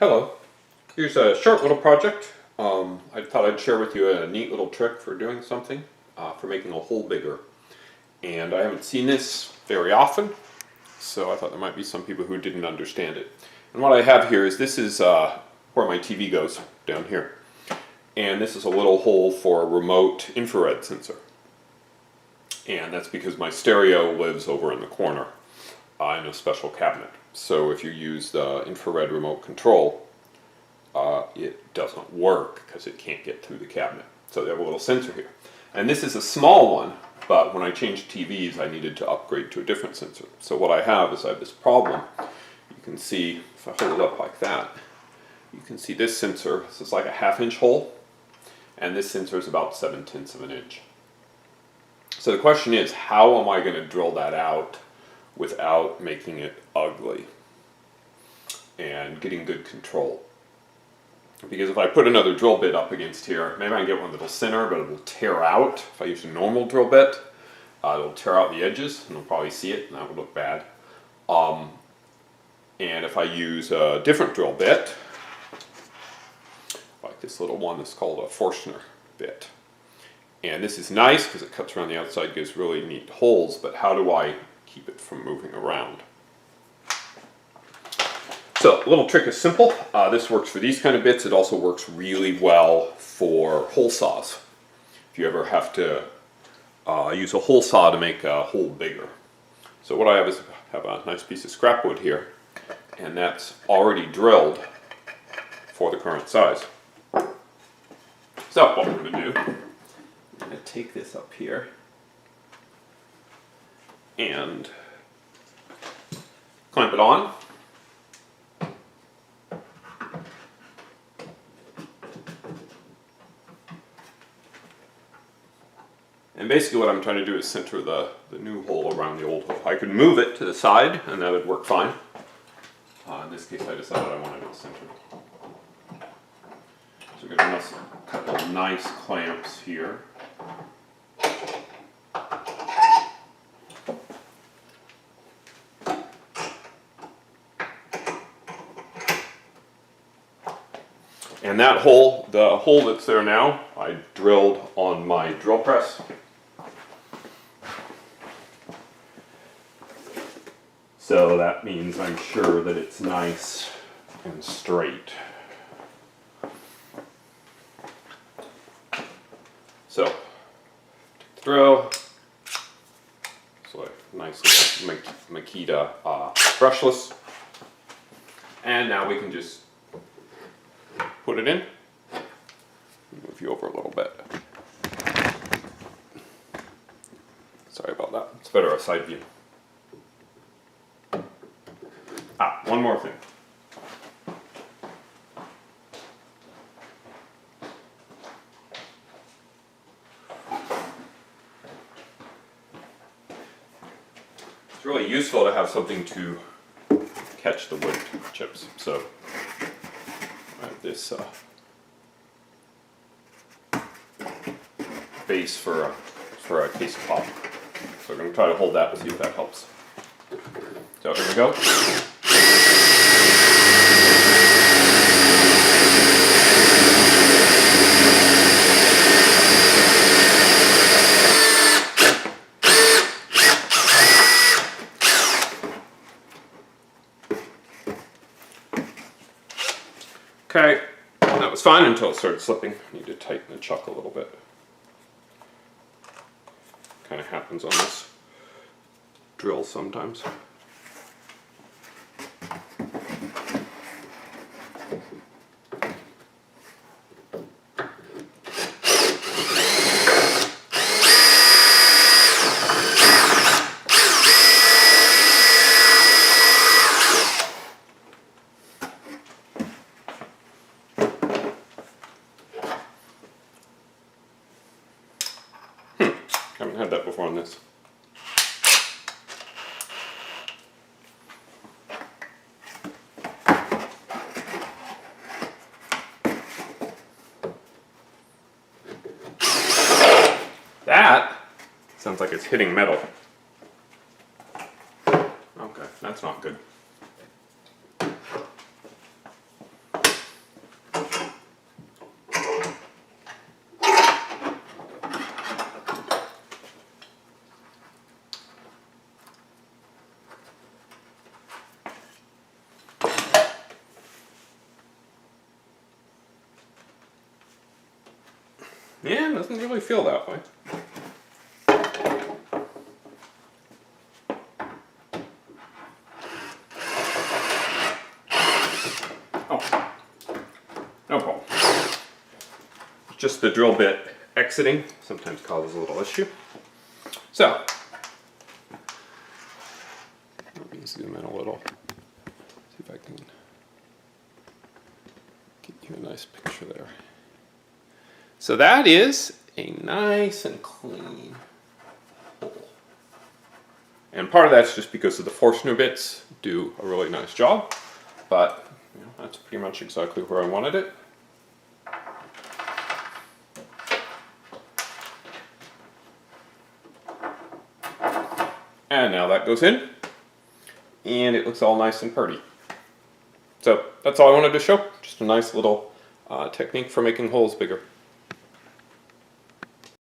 Hello, here's a short little project. I thought I'd share with you a neat little trick for doing something, for making a hole bigger. And I haven't seen this very often, so I thought there might be some people who didn't understand it. And what I have here is this is where my TV goes, down here. And this is a little hole for a remote infrared sensor. And that's because my stereo lives over in the corner in a special cabinet. So if you use the infrared remote control, it doesn't work because it can't get through the cabinet. So they have a little sensor here. And this is a small one, but when I changed TVs, I needed to upgrade to a different sensor. So what I have is I have this problem. You can see, if I hold it up like that, you can see this sensor. This is like a 1/2 inch hole, and this sensor is about 7/10 of an inch. So the question is, how am I going to drill that out without making it ugly and getting good control? Because if I put another drill bit up against here, maybe I can get one that'll center, but it'll tear out. If I use a normal drill bit, it'll tear out the edges, and you'll probably see it, and that would look bad. And if I use a different drill bit, like this little one that's called a Forstner bit, and this is nice because it cuts around the outside, gives really neat holes, but how do I keep it from moving around? So, a little trick is simple. This works for these kind of bits. It also works really well for hole saws. If you ever have to use a hole saw to make a hole bigger. So what I have is a nice piece of scrap wood here, and that's already drilled for the current size. So what we're going to do, I'm going to take this up here and clamp it on. And basically what I'm trying to do is center the new hole around the old hole. I could move it to the side and that would work fine. In this case I decided I wanted it centered. So we're going to get a couple of nice clamps here. And that hole, the hole that's there now, I drilled on my drill press. So that means I'm sure that it's nice and straight. So, take the drill, so a nice little Makita brushless, and now we can just put it in. Move you over a little bit. Sorry about that. It's better a side view. One more thing. It's really useful to have something to catch the wood chips. So I have this base for a case of pop. So we're going to try to hold that and see if that helps. So here we go. Okay, that was fine until it started slipping. I need to tighten the chuck a little bit. Kind of happens on this drill sometimes. Haven't had that before on this. That sounds like it's hitting metal. Okay, that's not good. Yeah, it doesn't really feel that way. Oh, no problem. Just the drill bit exiting sometimes causes a little issue. So, let me zoom in a little. See if I can get you a nice picture there. So that is a nice and clean hole. And part of that's just because of the Forstner bits do a really nice job, but that's pretty much exactly where I wanted it. And now that goes in, and it looks all nice and pretty. So that's all I wanted to show, just a nice little technique for making holes bigger.